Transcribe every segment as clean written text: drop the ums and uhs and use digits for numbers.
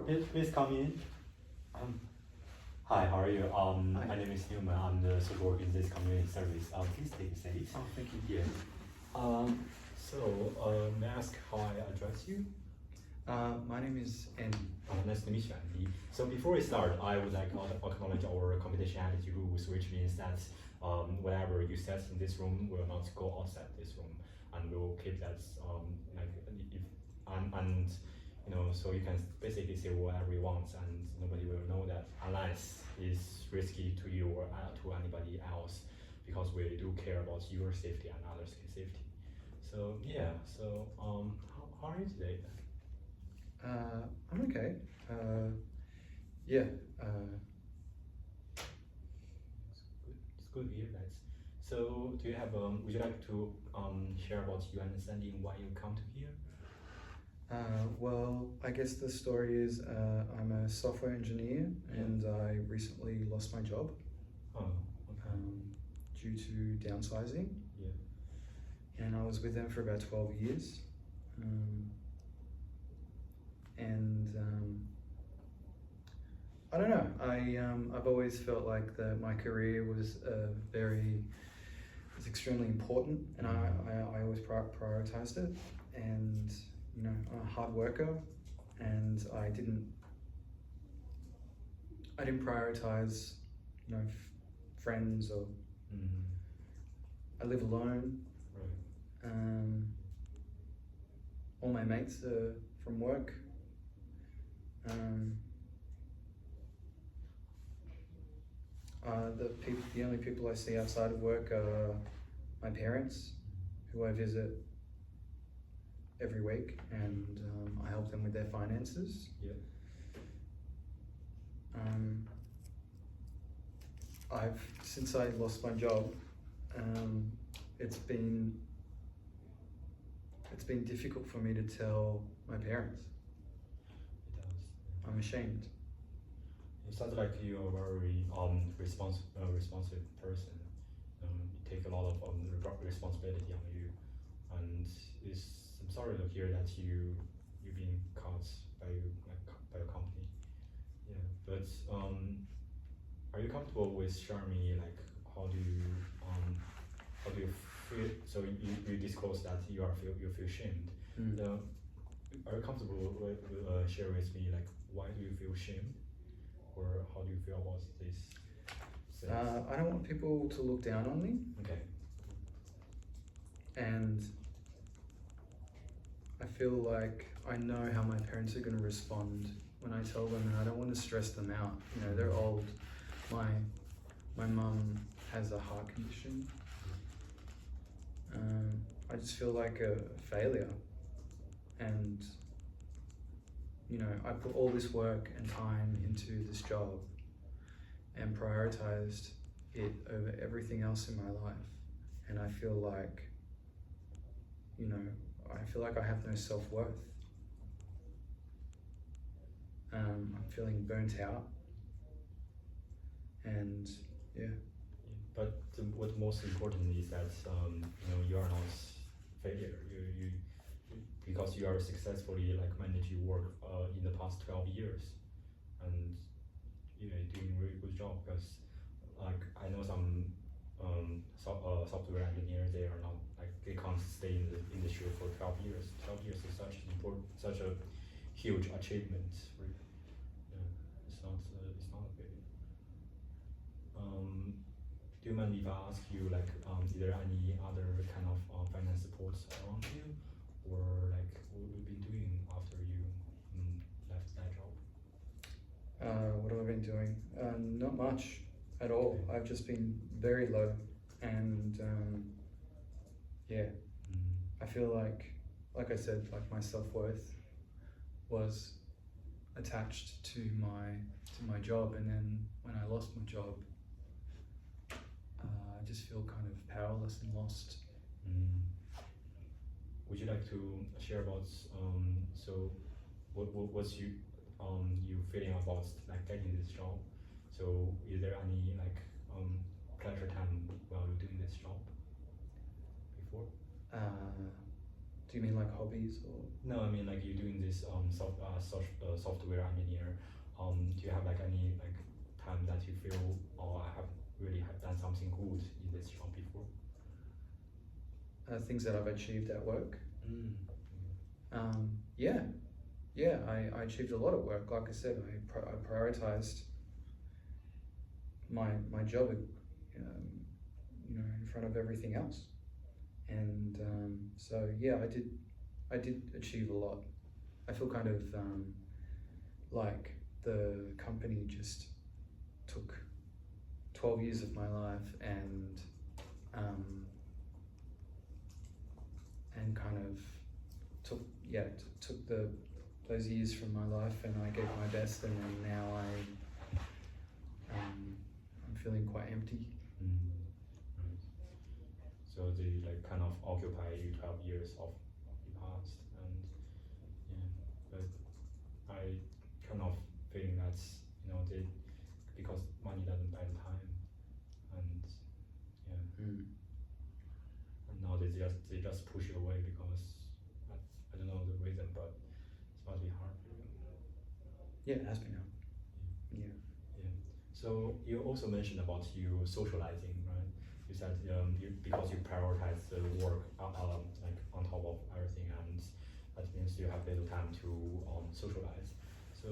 Please come in. Hi, how are you? Hi. My name is Newman. I'm the support in this community service. Please take a seat. Oh, thank you. Yeah. May I ask how I address you? My name is Andy. Nice to meet you, Andy. So before we start, I would like to acknowledge our confidentiality rules, which means that whatever you said in this room will not go outside this room, and we will keep that and you know, so you can basically say whatever you want, and nobody will know that unless it's risky to you or to anybody else, because we do care about your safety and others' safety. So yeah, so how are you today? I'm okay. Yeah. It's good to hear that. So do you have would you like to share about your understanding why you come to here? Well, I guess the story is I'm a software engineer, and I recently lost my job. Oh, okay. Due to downsizing. Yeah. And I was with them for about 12 years. I don't know. I've always felt like my career was extremely important, and I always prioritized it. And you know, I'm a hard worker, and I didn't prioritize, you know, friends or. I live alone. Right. All my mates are from work. The only people I see outside of work are my parents, who I visit every week, and I help them with their finances. Yeah. Since I lost my job, it's been difficult for me to tell my parents. It does. Yeah. I'm ashamed. It sounds like you're a very responsive person. You take a lot of responsibility on you, and I'm sorry to hear that you're being caught by by your company. Yeah, but are you comfortable with sharing me how do you feel? So you disclose that you feel shamed. Are you comfortable with share with me why do you feel shamed? Or how do you feel about this? I don't want people to look down on me. Okay. And I feel like I know how my parents are going to respond when I tell them, and I don't want to stress them out. You know, they're old. My mum has a heart condition. I just feel like a failure. And you know, I put all this work and time into this job and prioritized it over everything else in my life. And I feel like, you know, I have no self-worth. I'm feeling burnt out. And yeah. But what's most important is that you know, you are not failure. You because you are successfully manage your work in the past 12 years, and you know, doing a really good job. Because I know some software engineers, they are not they can't stay in the industry for 12 years. 12 years is such a huge achievement. Yeah, it's not a failure. Do you mind if I ask you is there any other kind of finance supports around you? Or what you've been doing after you left that job? What have I been doing? Not much at all. Okay. I've just been very low, and yeah. I feel like I said, my self-worth was attached to my job, and then when I lost my job, I just feel kind of powerless and lost. Would you like to share about so what's you feeling about getting this job? So is there any pleasure time while you're doing this job before? Do you mean like hobbies or? No, I mean you're doing this software engineer, do you have like any like time that you feel, oh, I have really have done something good in this job before? Things that I've achieved at work. Mm. Yeah, I achieved a lot at work. Like I said, I prioritized my job, in front of everything else, and so yeah, I did achieve a lot. I feel kind of like the company just took 12 years of my life and kind of took those years from my life, and I gave my best, and then now I'm feeling quite empty. Right. So they like kind of occupy you 12 years of the past, and yeah, but I kind of feeling that's, they, because money doesn't buy time, and yeah, and now they just push you away because I don't know the reason, but it must be hard for you. Yeah, it has been hard. Yeah. Yeah. So you also mentioned about you socializing, right? You said because you prioritize the work like on top of everything, and that means you have little time to socialize. So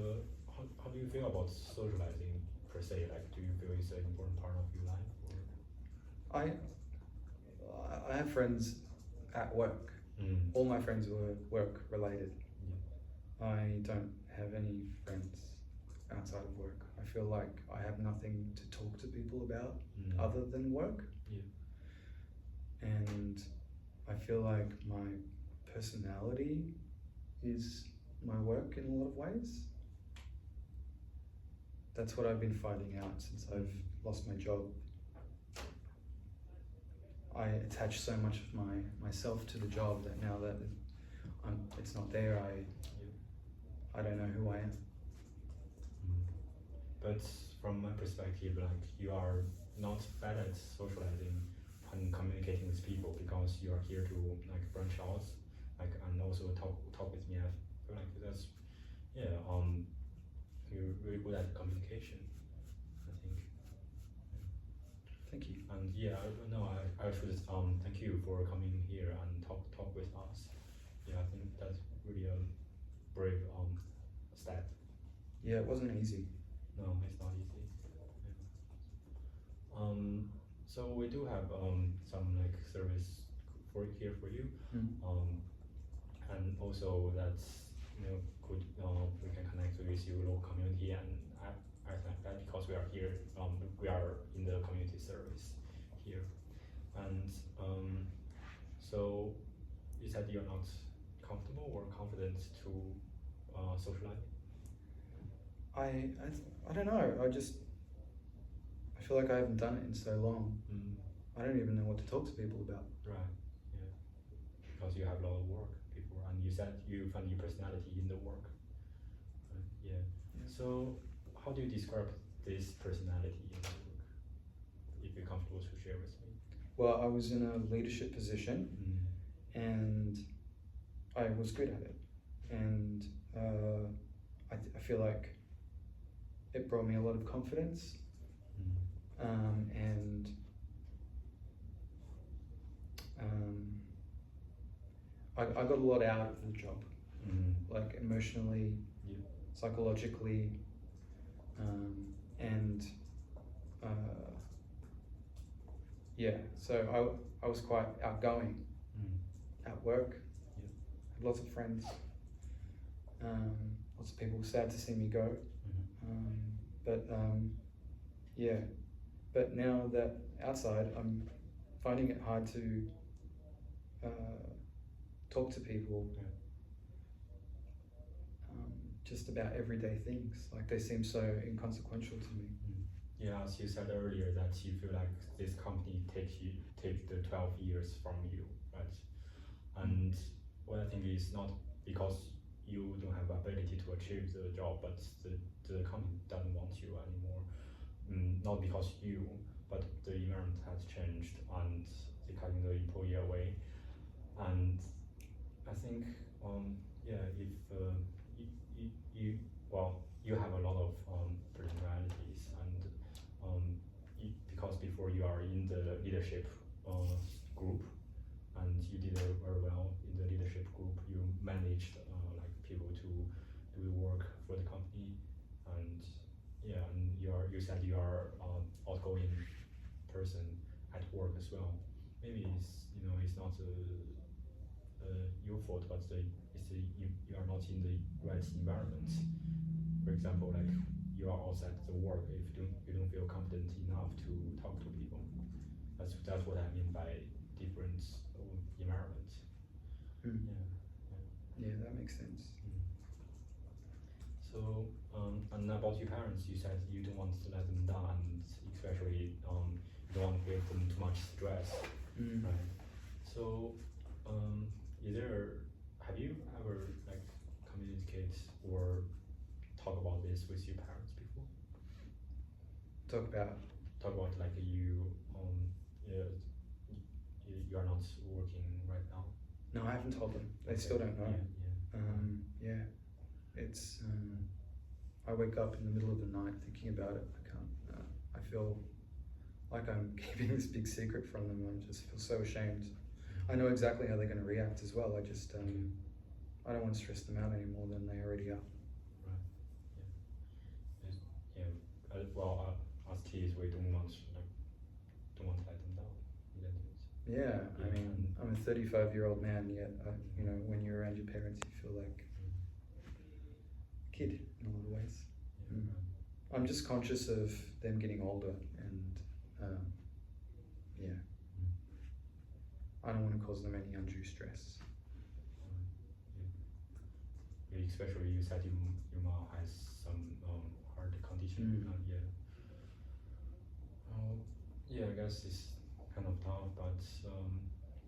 how do you feel about socializing per se? Like, do you feel it's an important part of your life? Or? I have friends at work. All my friends were work related. Yeah. I don't have any friends outside of work. I feel like I have nothing to talk to people about other than work. Yeah. And I feel like my personality is my work in a lot of ways. That's what I've been finding out since I've lost my job. I attach so much of myself to the job that now that it's not there, I don't know who I am. But from my perspective, like, you are not bad at socializing and communicating with people, because you are here to like branch out, like, and also talk with me. I feel like that's, yeah, you're really good at communication, I think. Thank you. And yeah, I should thank you for coming here and talk with us. Yeah, I think that's really a brave step. Yeah, it wasn't easy. No, it's not easy. Yeah. So we do have some like service for you. And also that's, could we can connect with your local community and everything like that, because we are here. We are in the community service here, and so you said you're not comfortable or confident to socialize. I don't know. I feel like I haven't done it in so long. I don't even know what to talk to people about. Right. Yeah. Because you have a lot of work before, and you said you find your personality in the work. Right? Yeah. So how do you describe this personality in the work? If you're comfortable to share with me. Well, I was in a leadership position, and I was good at it, and I feel like it brought me a lot of confidence, and I got a lot out of the job, like emotionally, psychologically, and yeah. So I was quite outgoing at work. Had lots of friends. Lots of people were sad to see me go. Yeah. But now that outside, I'm finding it hard to talk to people just about everyday things. Like, they seem so inconsequential to me. Yeah, as you said earlier, that you feel like this company take the 12 years from you, right? And what I think is not because you don't have ability to achieve the job, but the company doesn't want you anymore. Not because you, but the environment has changed, and they're cutting the employee away. And I think, yeah, if you you said you are outgoing person at work as well. Maybe it's it's not your fault, but you are not in the right environment. For example, like you are outside the work if you don't feel confident enough to talk to people. That's what I mean by different environment. Mm. Yeah. Yeah, that makes sense. So, and about your parents, you said you don't want to let them down, and especially you don't want to give them too much stress, right? So, have you ever like communicate or talk about this with your parents before? Talk about Like you are not working right now. No, I haven't told them. They Okay. still don't know. Yeah. It's I wake up in the middle of the night thinking about it. I can't. I feel like I'm keeping this big secret from them. I just feel so ashamed. I know exactly how they're going to react as well. I just I don't want to stress them out any more than they already are. Right. Well, as kids, we don't want to let them down. Yeah, I mean, I'm a 35-year-old man, yet when you're around your parents, you feel like a kid in a lot of ways. I'm just conscious of them getting older, and I don't want to cause them any undue stress. Especially you said your mom has some heart condition. I guess it's kind of tough, but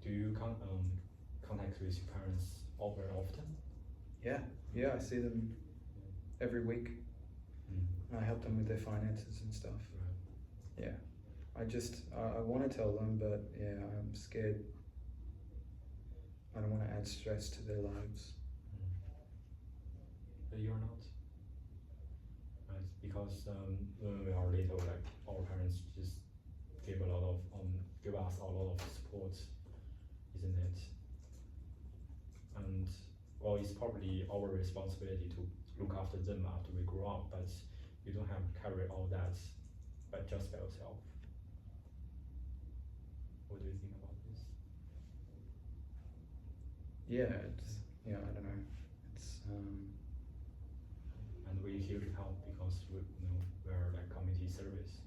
do you contact with your parents very often? Yeah, I see them every week. I help them with their finances and stuff. Right. Yeah, I want to tell them, but yeah, I'm scared. I don't want to add stress to their lives. But you're not, right? Because when we are little, like our parents just give us a lot of support, isn't it? And well, it's probably our responsibility to look after them after we grow up, but you don't have to carry all that just by yourself. What do you think about this? I don't know. It's and we're here to help because we're like community service.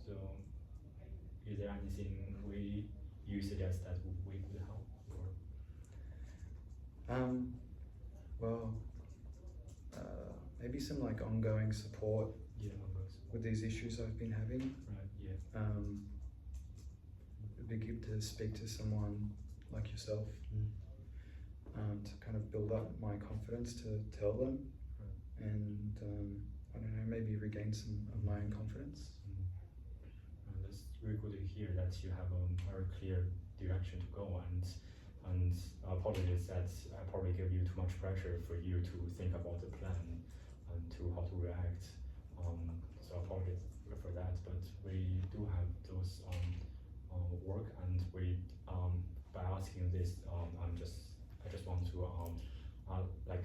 So, is there anything you suggest that we could help? Well, maybe some like ongoing support with these issues I've been having. Right. Yeah. It'd be good to speak to someone like yourself to kind of build up my confidence to tell them, and I don't know, maybe regain some of my own confidence. That's really good to hear that you have a very clear direction to go, and apologies that I probably give you too much pressure for you to think about the plan and to how to react. So apologies for that, but we do have those work, and we by asking this, I just want to like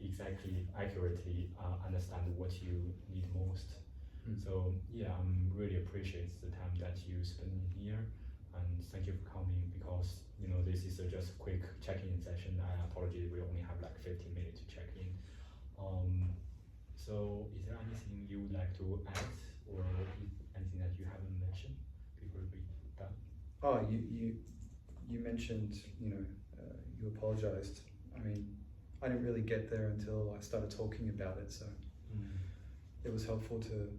exactly accurately understand what you need most. So yeah, I'm really appreciate the time that you spend here, and thank you for coming, because this is just a quick check-in session. I apologize, we only have like 15 minutes to check in. So is there anything you would like to add, or anything that you haven't mentioned before we done? Oh, you mentioned you apologized. I mean, I didn't really get there until I started talking about it, so it was helpful to,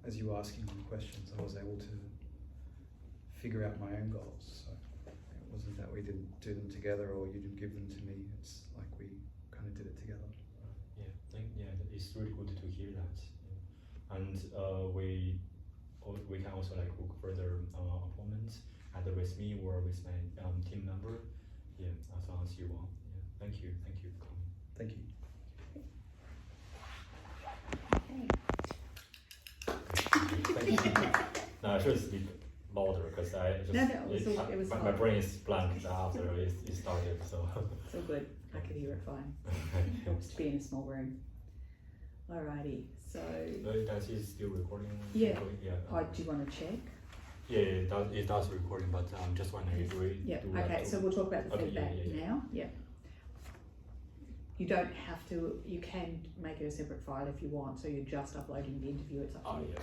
as you were asking me questions, I was able to figure out my own goals. So it wasn't that we didn't do them together or you didn't give them to me. It's like we kind of did it together. It's really good to hear that. And we can also like book further appointments either with me or with my team member. Yeah, as long as you want. Yeah, thank you for coming. Thank you. Thank you. 那是 sleep。louder because I just No, it was my fine. brain is blank after it started. So It's all good. I could hear it fine. Helps to be in a small room. Alrighty, so does it still recording? Yeah. Yeah. do you want to check? Yeah, it does recording, but I'm just wondering if we Yeah. do Okay, so we'll talk about the Okay, feedback yeah. now. Yeah. You don't have to. You can make it a separate file if you want. So you're just uploading the interview. It's up to Oh you. yeah.